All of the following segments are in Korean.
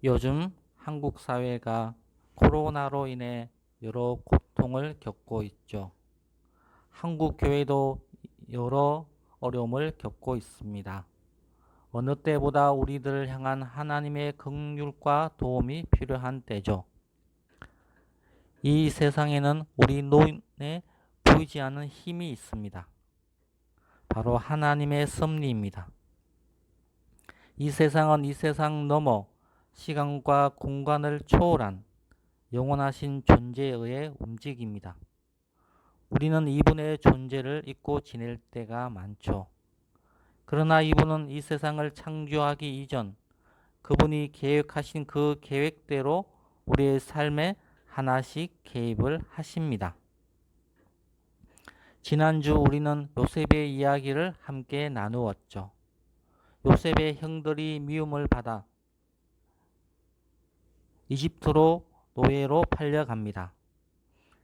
요즘 한국 사회가 코로나로 인해 여러 고통을 겪고 있죠. 한국 교회도 여러 어려움을 겪고 있습니다. 어느 때보다 우리들을 향한 하나님의 긍휼과 도움이 필요한 때죠. 이 세상에는 우리 눈에 보이지 않는 힘이 있습니다. 바로 하나님의 섭리입니다. 이 세상은 이 세상 넘어 시간과 공간을 초월한 영원하신 존재에 의해 움직입니다. 우리는 이분의 존재를 잊고 지낼 때가 많죠. 그러나 이분은 이 세상을 창조하기 이전 그분이 계획하신 그 계획대로 우리의 삶에 하나씩 개입을 하십니다. 지난주 우리는 요셉의 이야기를 함께 나누었죠. 요셉의 형들이 미움을 받아 이집트로 노예로 팔려갑니다.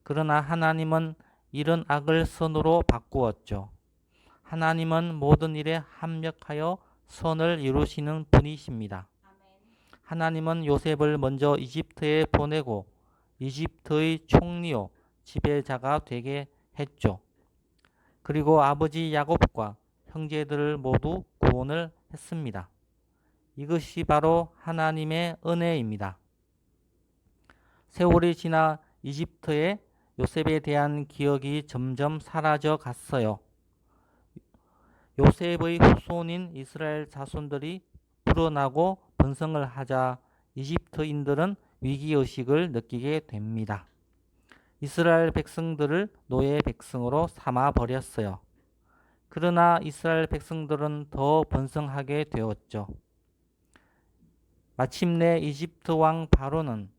그러나 하나님은 이런 악을 선으로 바꾸었죠. 하나님은 모든 일에 합력하여 선을 이루시는 분이십니다. 하나님은 요셉을 먼저 이집트에 보내고 이집트의 총리요 지배자가 되게 했죠. 그리고 아버지 야곱과 형제들을 모두 구원을 했습니다. 이것이 바로 하나님의 은혜입니다. 세월이 지나 이집트에 요셉에 대한 기억이 점점 사라져 갔어요. 요셉의 후손인 이스라엘 자손들이 불어나고 번성을 하자 이집트인들은 위기의식을 느끼게 됩니다. 이스라엘 백성들을 노예 백성으로 삼아 버렸어요. 그러나 이스라엘 백성들은 더 번성하게 되었죠. 마침내 이집트 왕 바로는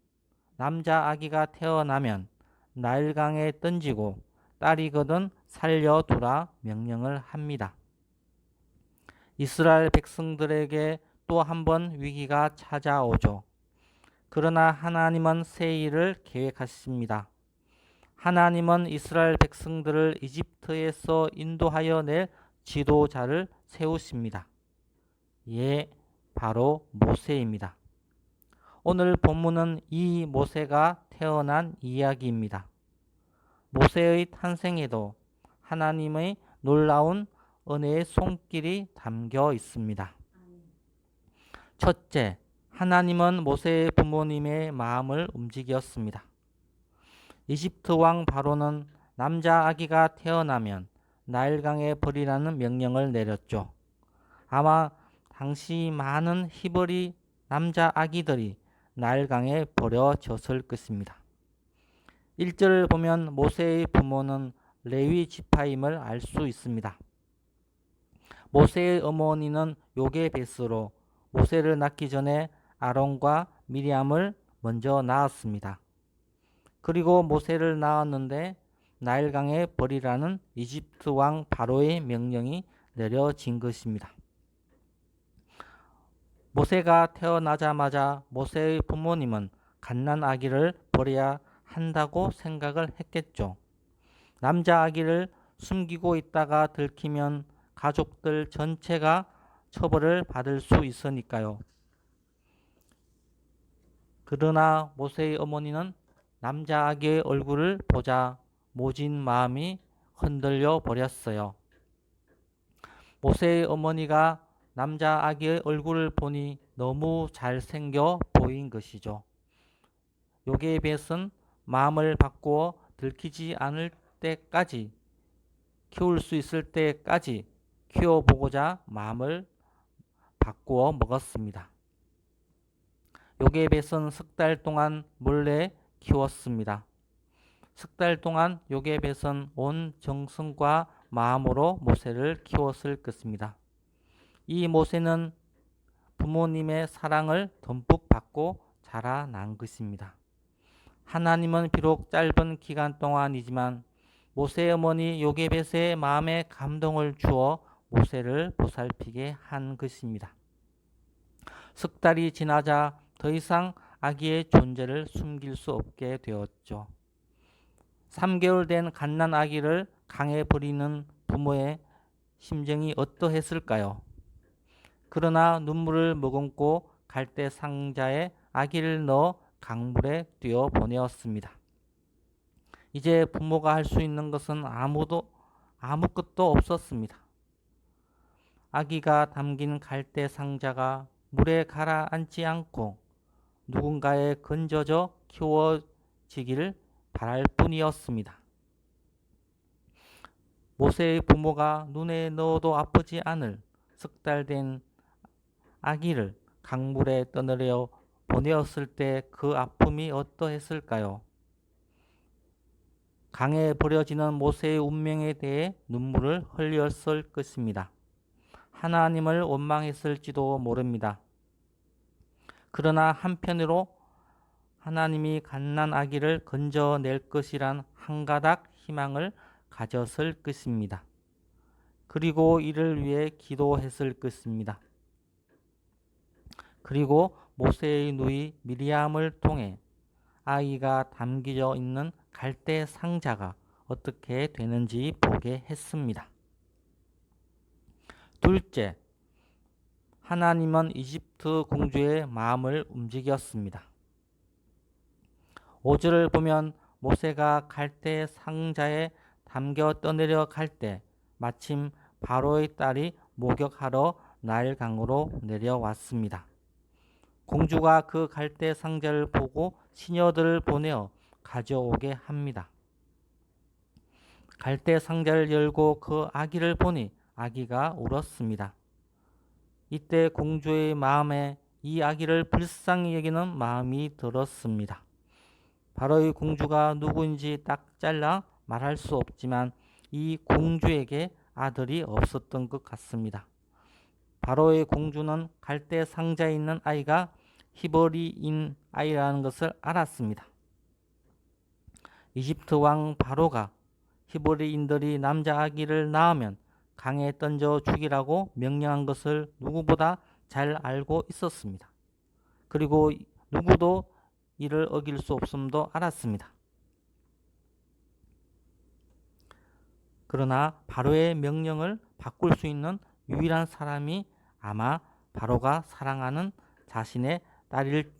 남자 아기가 태어나면 나일강에 던지고 딸이거든 살려두라 명령을 합니다. 이스라엘 백성들에게 또 한 번 위기가 찾아오죠. 그러나 하나님은 새 일을 계획하십니다. 하나님은 이스라엘 백성들을 이집트에서 인도하여 낼 지도자를 세우십니다. 예, 바로 모세입니다. 오늘 본문은 이 모세가 태어난 이야기입니다. 모세의 탄생에도 하나님의 놀라운 은혜의 손길이 담겨 있습니다. 첫째, 하나님은 모세의 부모님의 마음을 움직였습니다. 이집트 왕 바로는 남자 아기가 태어나면 나일강에 버리라는 명령을 내렸죠. 아마 당시 많은 히브리 남자 아기들이 나일강에 버려졌을 것입니다. 1절을 보면 모세의 부모는 레위 지파임을 알 수 있습니다. 모세의 어머니는 요게베스로 모세를 낳기 전에 아론과 미리암을 먼저 낳았습니다. 그리고 모세를 낳았는데 나일강에 버리라는 이집트 왕 바로의 명령이 내려진 것입니다. 모세가 태어나자마자 모세의 부모님은 갓난 아기를 버려야 한다고 생각을 했겠죠. 남자 아기를 숨기고 있다가 들키면 가족들 전체가 처벌을 받을 수 있으니까요. 그러나 모세의 어머니는 남자 아기의 얼굴을 보자 모진 마음이 흔들려 버렸어요. 모세의 어머니가 남자 아기의 얼굴을 보니 너무 잘생겨 보인 것이죠. 요게벳은 마음을 바꾸어 들키지 않을 때까지 키울 수 있을 때까지 키워보고자 마음을 바꾸어 먹었습니다. 요게벳은 석 달 동안 몰래 키웠습니다. 석 달 동안 요게벳은 온 정성과 마음으로 모세를 키웠을 것입니다. 이 모세는 부모님의 사랑을 듬뿍 받고 자라난 것입니다. 하나님은 비록 짧은 기간 동안이지만 모세의 어머니 요게벳의 마음에 감동을 주어 모세를 보살피게 한 것입니다. 석 달이 지나자 더 이상 아기의 존재를 숨길 수 없게 되었죠. 3개월 된 갓난 아기를 강에 버리는 부모의 심정이 어떠했을까요? 그러나 눈물을 머금고 갈대 상자에 아기를 넣어 강물에 뛰어 보내었습니다. 이제 부모가 할 수 있는 것은 아무것도 없었습니다. 아기가 담긴 갈대 상자가 물에 가라앉지 않고 누군가에 건져져 키워지기를 바랄 뿐이었습니다. 모세의 부모가 눈에 넣어도 아프지 않을 석 달 된 아기를 강물에 떠내려 보내었을 때 그 아픔이 어떠했을까요? 강에 버려지는 모세의 운명에 대해 눈물을 흘렸을 것입니다. 하나님을 원망했을지도 모릅니다. 그러나 한편으로 하나님이 갓난 아기를 건져낼 것이란 한 가닥 희망을 가졌을 것입니다. 그리고 이를 위해 기도했을 것입니다. 그리고 모세의 누이 미리암을 통해 아이가 담겨져 있는 갈대 상자가 어떻게 되는지 보게 했습니다. 둘째, 하나님은 이집트 공주의 마음을 움직였습니다. 5절을 보면 모세가 갈대 상자에 담겨 떠내려 갈 때 마침 바로의 딸이 목욕하러 나일강으로 내려왔습니다. 공주가 그 갈대 상자를 보고 시녀들을 보내어 가져오게 합니다. 갈대 상자를 열고 그 아기를 보니 아기가 울었습니다. 이때 공주의 마음에 이 아기를 불쌍히 여기는 마음이 들었습니다. 바로의 공주가 누구인지 딱 잘라 말할 수 없지만 이 공주에게 아들이 없었던 것 같습니다. 바로의 공주는 갈대 상자에 있는 아이가 히브리인 아이라는 것을 알았습니다. 이집트 왕 바로가 히브리인들이 남자 아기를 낳으면 강에 던져 죽이라고 명령한 것을 누구보다 잘 알고 있었습니다. 그리고 누구도 이를 어길 수 없음도 알았습니다. 그러나 바로의 명령을 바꿀 수 있는 유일한 사람이 아마 바로가 사랑하는 자신의 딸일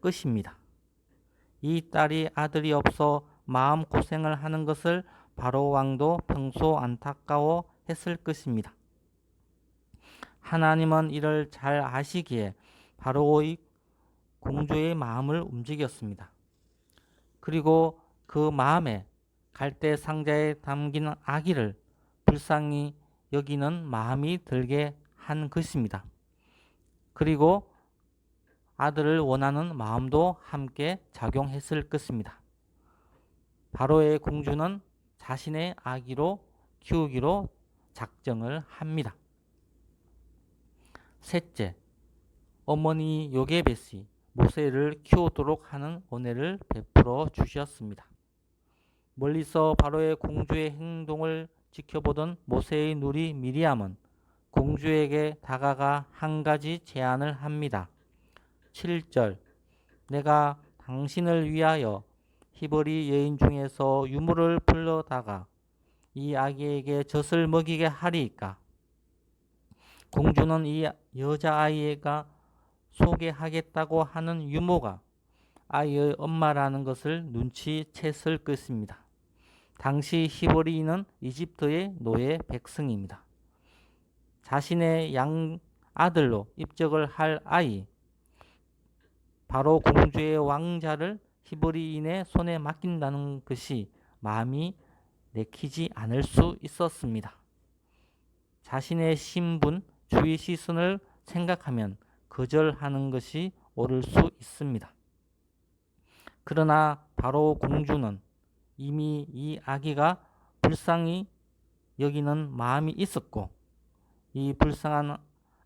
것입니다. 이 딸이 아들이 없어 마음고생을 하는 것을 바로 왕도 평소 안타까워 했을 것입니다. 하나님은 이를 잘 아시기에 바로의 공주의 마음을 움직였습니다. 그리고 그 마음에 갈대 상자에 담긴 아기를 불쌍히 여기는 마음이 들게 한 것입니다. 그리고 아들을 원하는 마음도 함께 작용했을 것입니다. 바로의 공주는 자신의 아기로 키우기로 작정을 합니다. 셋째, 어머니 요게벳이 모세를 키우도록 하는 은혜를 베풀어 주셨습니다. 멀리서 바로의 공주의 행동을 지켜보던 모세의 누리 미리암은 공주에게 다가가 한 가지 제안을 합니다. 7절, 내가 당신을 위하여 히브리 여인 중에서 유물을 불러다가 이 아기에게 젖을 먹이게 하리이까. 공주는 이 여자아이가 소개하겠다고 하는 유모가 아이의 엄마라는 것을 눈치챘을 것입니다. 당시 히브리인은 이집트의 노예 백성입니다. 자신의 양 아들로 입적을 할 아이, 바로 공주의 왕자를 히브리인의 손에 맡긴다는 것이 마음이 내키지 않을 수 있었습니다. 자신의 신분, 주의 시선을 생각하면 거절하는 것이 옳을 수 있습니다. 그러나 바로 공주는 이미 이 아기가 불쌍히 여기는 마음이 있었고 이 불쌍한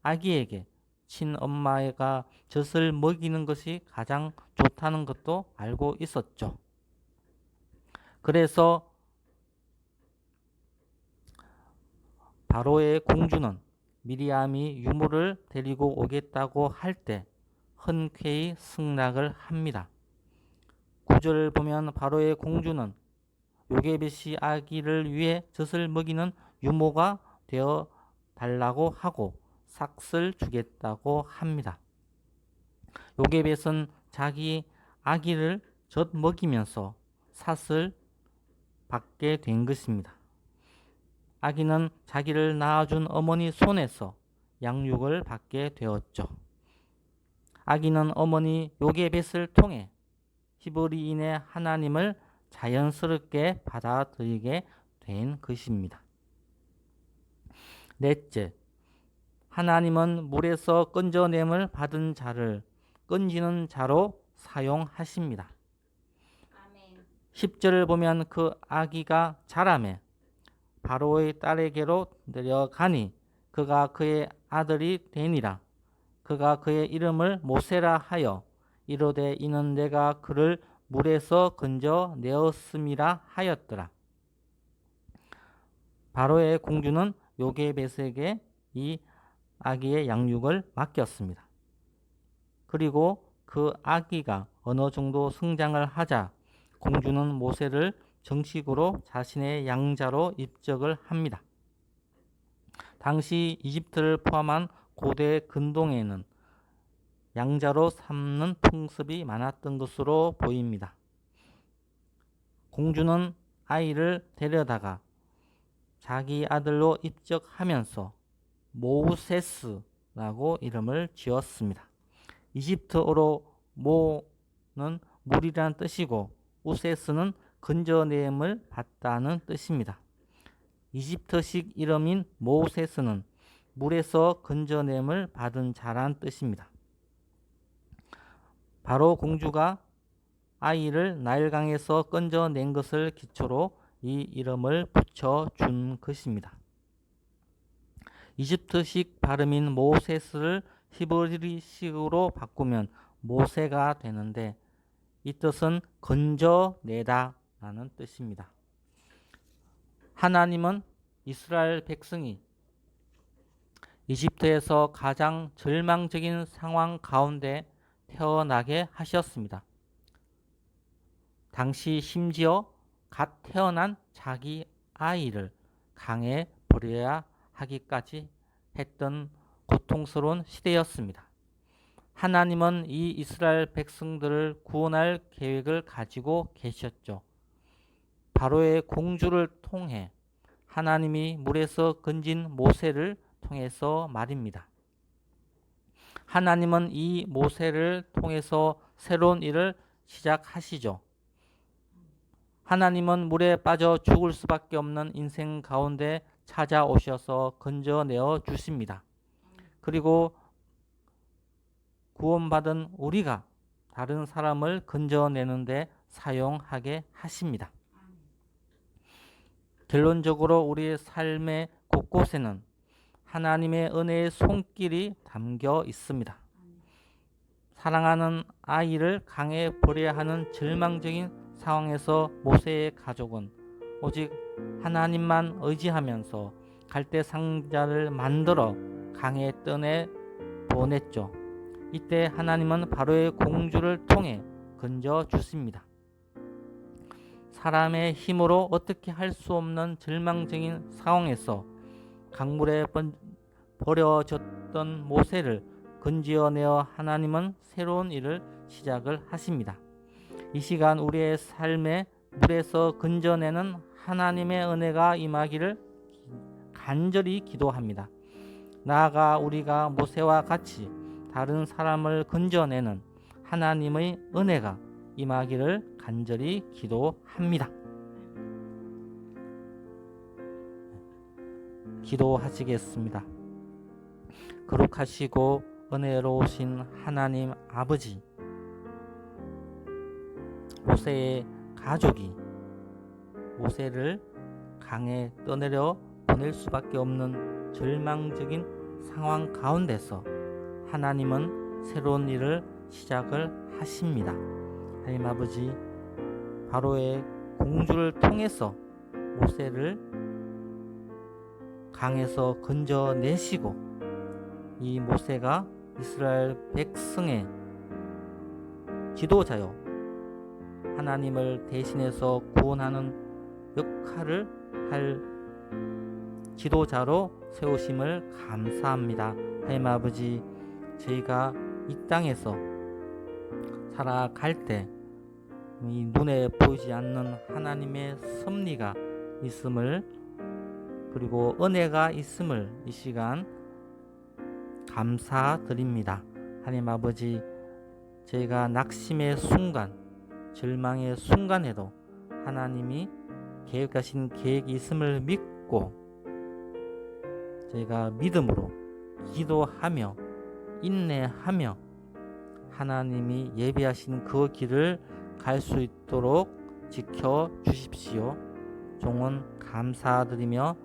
아기에게 친엄마가 젖을 먹이는 것이 가장 좋다는 것도 알고 있었죠. 그래서 바로의 공주는 미리암이 유모를 데리고 오겠다고 할 때 흔쾌히 승낙을 합니다. 9절을 보면 바로의 공주는 요게벳이 아기를 위해 젖을 먹이는 유모가 되어 달라고 하고 삭슬 주겠다고 합니다. 요게벳은 자기 아기를 젖 먹이면서 삿을 받게 된 것입니다. 아기는 자기를 낳아준 어머니 손에서 양육을 받게 되었죠. 아기는 어머니 요게벳을 통해 히브리인의 하나님을 자연스럽게 받아들이게 된 것입니다. 넷째, 하나님은 물에서 건져냄을 받은 자를 건지는 자로 사용하십니다. 10절을 보면 그 아기가 자라매 바로의 딸에게로 내려가니 그가 그의 아들이 되니라. 그가 그의 이름을 모세라 하여 이르되 이는 내가 그를 물에서 건져내었음이라 하였더라. 바로의 공주는 요게벳에게 이 아기의 양육을 맡겼습니다. 그리고 그 아기가 어느 정도 성장을 하자 공주는 모세를 정식으로 자신의 양자로 입적을 합니다. 당시 이집트를 포함한 고대 근동에는 양자로 삼는 풍습이 많았던 것으로 보입니다. 공주는 아이를 데려다가 자기 아들로 입적하면서 모우세스라고 이름을 지었습니다. 이집트어로 모는 물이라는 뜻이고 우세스는 건져냄을 받다는 뜻입니다. 이집트식 이름인 모우세스는 물에서 건져냄을 받은 자란 뜻입니다. 바로 공주가 아이를 나일강에서 건져낸 것을 기초로 이 이름을 붙여준 것입니다. 이집트식 발음인 모세스를 히브리식으로 바꾸면 모세가 되는데 이 뜻은 건져내다 라는 뜻입니다. 하나님은 이스라엘 백성이 이집트에서 가장 절망적인 상황 가운데 태어나게 하셨습니다. 당시 심지어 갓 태어난 자기 아이를 강에 버려야 하기까지 했던 고통스러운 시대였습니다. 하나님은 이 이스라엘 백성들을 구원할 계획을 가지고 계셨죠. 바로의 공주를 통해 하나님이 물에서 건진 모세를 통해서 말입니다. 하나님은 이 모세를 통해서 새로운 일을 시작하시죠. 하나님은 물에 빠져 죽을 수밖에 없는 인생 가운데 찾아오셔서 건져내어 주십니다. 그리고 구원받은 우리가 다른 사람을 건져내는데 사용하게 하십니다. 결론적으로 우리의 삶의 곳곳에는 하나님의 은혜의 손길이 담겨 있습니다. 사랑하는 아이를 강에 버려야 하는 절망적인 상황에서 모세의 가족은 오직 하나님만 의지하면서 갈대 상자를 만들어 강에 떠내 보냈죠. 이때 하나님은 바로의 공주를 통해 건져 주십니다. 사람의 힘으로 어떻게 할 수 없는 절망적인 상황에서 강물에 버려졌던 모세를 건져내어 하나님은 새로운 일을 시작을 하십니다. 이 시간 우리의 삶에 물에서 건져내는 하나님의 은혜가 임하기를 간절히 기도합니다. 나아가 우리가 모세와 같이 다른 사람을 건져내는 하나님의 은혜가 임하기를 간절히 기도합니다. 기도하시겠습니다. 거룩하시고 은혜로우신 하나님 아버지, 모세의 가족이 모세를 강에 떠내려 보낼 수밖에 없는 절망적인 상황 가운데서 하나님은 새로운 일을 시작을 하십니다. 하나님 아버지, 바로의 공주를 통해서 모세를 강에서 건져내시고 이 모세가 이스라엘 백성의 지도자요 하나님을 대신해서 구원하는 역할을 할 지도자로 세우심을 감사합니다. 하나님 아버지, 저희가 이 땅에서 살아갈 때 이 눈에 보이지 않는 하나님의 섭리가 있음을, 그리고 은혜가 있음을 이 시간 감사드립니다. 하나님 아버지, 저희가 낙심의 순간, 절망의 순간에도 하나님이 계획하신 계획이 있음을 믿고 저희가 믿음으로 기도하며 인내하며 하나님이 예비하신 그 길을 갈 수 있도록 지켜 주십시오. 종은 감사드리며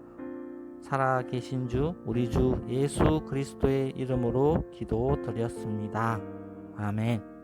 살아계신 주 우리 주 예수 그리스도의 이름으로 기도드렸습니다. 아멘.